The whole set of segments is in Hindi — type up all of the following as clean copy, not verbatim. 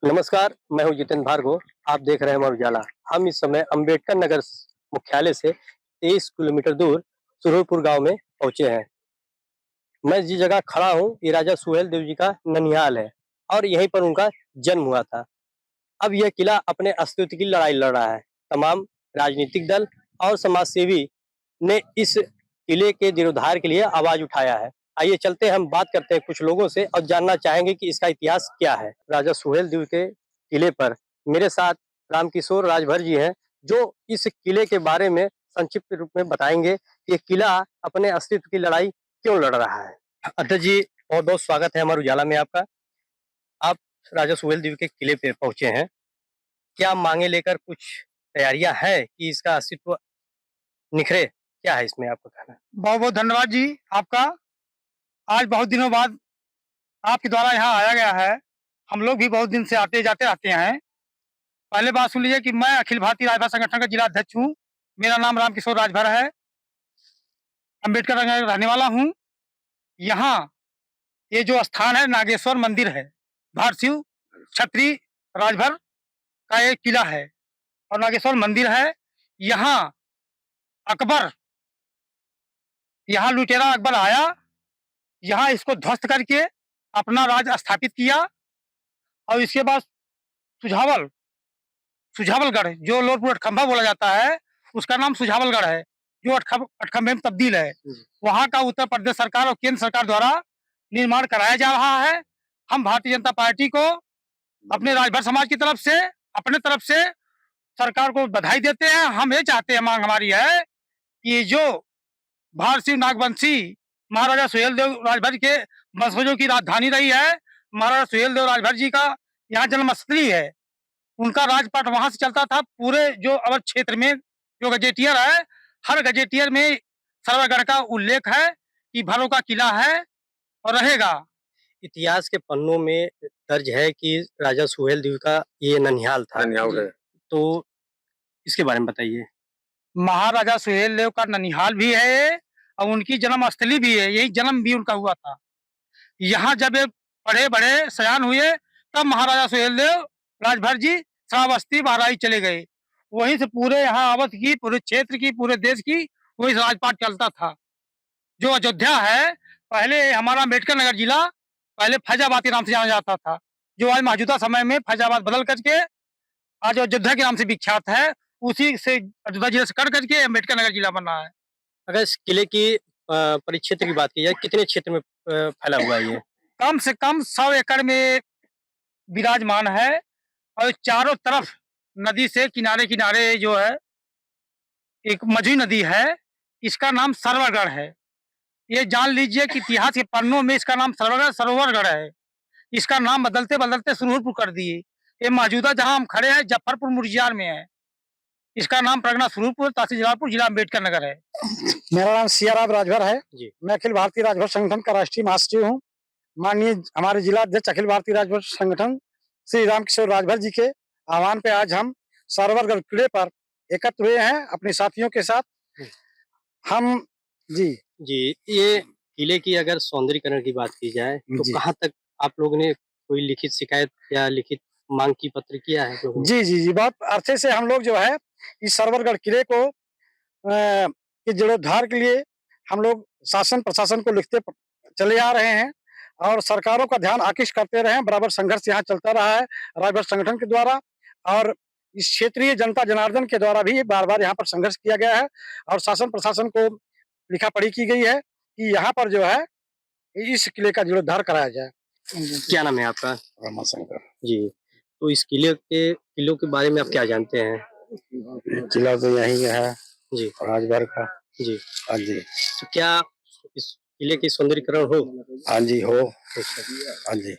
नमस्कार, मैं हूँ जितेंद्र भार्गव। आप देख रहे हैं अमर उजाला। हम इस समय अम्बेडकर नगर मुख्यालय से 23 किलोमीटर दूर सुरहुरपुर गांव में पहुंचे हैं। मैं जिस जगह खड़ा हूँ, ये राजा सुहेल देव जी का ननिहाल है और यहीं पर उनका जन्म हुआ था। अब यह किला अपने अस्तित्व की लड़ाई लड़ रहा है। तमाम राजनीतिक दल और समाज सेवी ने इस किले के जीर्णोद्धार के लिए आवाज उठाया है। आइए चलते हैं, हम बात करते हैं कुछ लोगों से और जानना चाहेंगे कि इसका इतिहास क्या है। राजा सुहेल देव के किले पर मेरे साथ रामकिशोर राजभर जी हैं, जो इस किले के बारे में संक्षिप्त रूप में बताएंगे कि ये किला अपने अस्तित्व की लड़ाई क्यों लड़ रहा है। अध्यक्ष जी, बहुत बहुत स्वागत है अमर उजाला में आपका। आप राजा सुहेल देव के किले पे पहुंचे हैं, क्या मांगे लेकर कुछ तैयारियां हैं कि इसका अस्तित्व निखरे? क्या है इसमें आपका कहना? बहुत बहुत धन्यवाद जी आपका। आज बहुत दिनों बाद आपके द्वारा यहाँ आया गया है। हम लोग भी बहुत दिन से आते जाते रहते हैं। पहले बात सुन लीजिए कि मैं अखिल भारतीय राजभर संगठन का जिला अध्यक्ष हूँ। मेरा नाम रामकिशोर राजभर है। अम्बेडकर नगर का रहने वाला हूँ। यहाँ ये जो स्थान है नागेश्वर मंदिर है। भारशिव क्षत्रिय राजभर का एक किला है और नागेश्वर मंदिर है। यहाँ अकबर, यहाँ लुटेरा अकबर आया, यहाँ इसको ध्वस्त करके अपना राज स्थापित किया और इसके बाद सुझावल सुझावलगढ़, जो लोरपुर अठखंभा बोला जाता है, उसका नाम सुझावलगढ़ है, जो अठखंभे में तब्दील है। वहाँ का उत्तर प्रदेश सरकार और केंद्र सरकार द्वारा निर्माण कराया जा रहा है। हम भारतीय जनता पार्टी को अपने राजभर समाज की तरफ से, अपने तरफ से सरकार को बधाई देते हैं। हम ये चाहते हैं, मांग हमारी है कि ये जो भारसिंह नागवंशी महाराजा सुहेलदेव राजभर के वंशजों की राजधानी रही है, महाराजा सुहेलदेव राजभर जी का यहाँ जन्मस्थली है। उनका राजपाट वहां से चलता था। पूरे जो अवध क्षेत्र में जो गजेटियर है, हर गजेटियर में सरवरगढ़ का उल्लेख है कि भरों का किला है और रहेगा। इतिहास के पन्नों में दर्ज है कि राजा सुहेल देव का ये ननिहाल था। ननिहाल है। तो इसके बारे में बताइए। महाराजा सुहेलदेव का ननिहाल भी है और उनकी जन्मस्थली भी है। यही जन्म भी उनका हुआ था। यहाँ जब ये पढ़े बड़े सयान हुए, तब महाराजा सुहेलदेव राजभर जी श्रावस्ती बहराइच चले गए। वहीं से पूरे यहाँ अवध की, पूरे क्षेत्र की, पूरे देश की वही राजपाट चलता था। जो अयोध्या है, पहले हमारा अम्बेडकर नगर जिला पहले फैजाबाद के नाम से जाना जाता था, जो आज मौजूदा समय में फैजाबाद बदल करके आज अयोध्या के नाम से विख्यात है। उसी से अयोध्या जिले से कट करके अम्बेडकर नगर जिला बना है। अगर इस किले की परिक्षेत्र की बात की जाए, कितने क्षेत्र में फैला हुआ है ये? कम से कम 100 एकड़ में विराजमान है और चारों तरफ नदी से किनारे किनारे जो है एक मझी नदी है, इसका नाम सरवरगढ़ है। ये जान लीजिए कि इतिहास के पन्नों में इसका नाम सरोवरगढ़ है। इसका नाम बदलते बदलते सुरहुरपुर कर दिए। ये मौजूदा जहां हम खड़े हैं जफरपुर मुर्जियार में है। इसका नाम परगना सुरहुरपुर, तहसील जलालपुर, जिला अम्बेडकर नगर है। मेरा नाम सियाराम राजभर है जी। मैं अखिल भारतीय राजभर संगठन का राष्ट्रीय महासचिव हूँ। माननीय हमारे जिला अध्यक्ष अखिल भारतीय राजभर संगठन श्री रामकिशोर राजभर जी के आह्वान पे आज हम सरवरगढ़ किले पर एकत्र हुए हैं अपने साथियों के साथ। हम जी जी, ये किले की अगर सौंदर्यीकरण की बात की जाए तो कहाँ तक आप लोगों ने कोई लिखित शिकायत या लिखित मांग की पत्र किया है? जी, बहुत अरसे से हम लोग जो है इस सरवरगढ़ किले को के जीर्णोद्धार के लिए हम लोग शासन प्रशासन को लिखते चले आ रहे हैं और सरकारों का ध्यान आकृष्ट करते रहे हैं। बराबर संघर्ष यहाँ चलता रहा है राजभर संगठन के द्वारा और इस क्षेत्रीय जनता जनार्दन के द्वारा भी बार-बार यहाँ पर संघर्ष किया गया है और शासन प्रशासन को लिखा पढ़ी की गई है कि यहाँ पर जो है इस किले का जीर्णोद्धार कराया जाए। क्या नाम है आपका? रामाशंकर जी, तो इस किलों के बारे में आप क्या जानते हैं? किला तो यही है जी, राजभर का। जी। हाँ जी, तो क्या इस किले की सौंदर्यीकरण हो? हाँ जी हो। अच्छा। हाँ जी,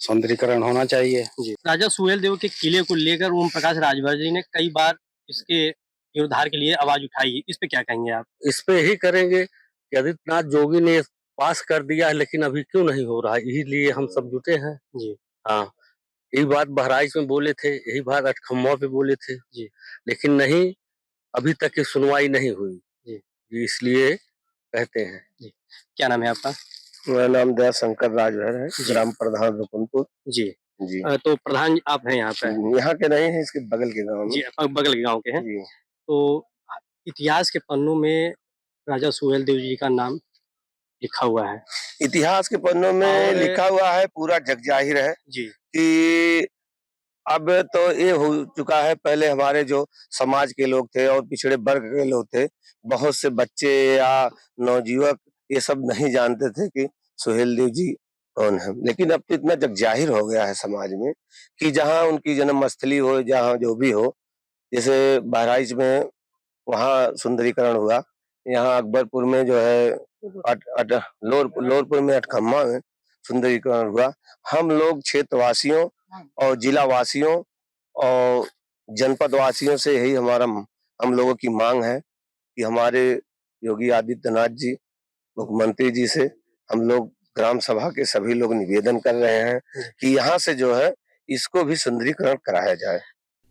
सौंदर्यीकरण होना चाहिए। जी। राजा सुहेल देव के किले को लेकर ओम प्रकाश राजभर जी ने कई बार इसके जीर्णोद्धार के लिए आवाज उठाई। इस पे क्या कहेंगे आप? इस पे ही करेंगे कि आदित्यनाथ जोगी ने पास कर दिया है, लेकिन अभी क्यों नहीं हो रहा है, यही लिए हम सब जुटे हैं। जी। हाँ, यही बात बहराइच में बोले थे, यही बात अठखम्बा पे बोले थे जी। लेकिन नहीं, अभी तक की सुनवाई नहीं हुई जी। इसलिए कहते हैं। जी। क्या नाम है आपका? मेरा नाम दयाशंकर राजभर है, ग्राम प्रधान रुकुनपुर। जी। जी। तो प्रधान आप हैं यहाँ पे? यहाँ के नहीं है, इसके बगल के गांव में। जी, बगल के गांव के हैं। जी। तो इतिहास के पन्नों में राजा सुहेलदेव जी का नाम लिखा हुआ है। इतिहास के पन्नों में और लिखा हुआ है, पूरा जग जाहिर है जी, कि अब तो ये हो चुका है, पहले हमारे जो समाज के लोग थे और पिछड़े वर्ग के लोग थे, बहुत से बच्चे या नवयुवक ये सब नहीं जानते थे कि सुहेलदेव जी कौन है। लेकिन अब तो इतना जग जाहिर हो गया है समाज में कि जहाँ उनकी जन्मस्थली हो, जहाँ जो भी हो, जैसे बहराइच में वहाँ सुंदरीकरण हुआ, यहाँ अकबरपुर में जो है लोरपुर में अठखम्मा में सुंदरीकरण हुआ। हम लोग क्षेत्रवासियों और जिला वासियों और जनपद वासियों से यही हम लोगों की मांग है कि हमारे योगी आदित्यनाथ जी, मुख्यमंत्री जी से हम लोग ग्राम सभा के सभी लोग निवेदन कर रहे हैं कि यहाँ से जो है इसको भी सुंदरीकरण कराया जाए।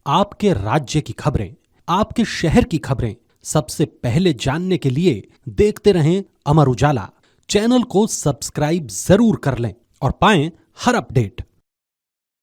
आपके राज्य की खबरें, आपके शहर की खबरें सबसे पहले जानने के लिए देखते रहें अमर उजाला। चैनल को सब्सक्राइब जरूर कर लें और पाएं हर अपडेट।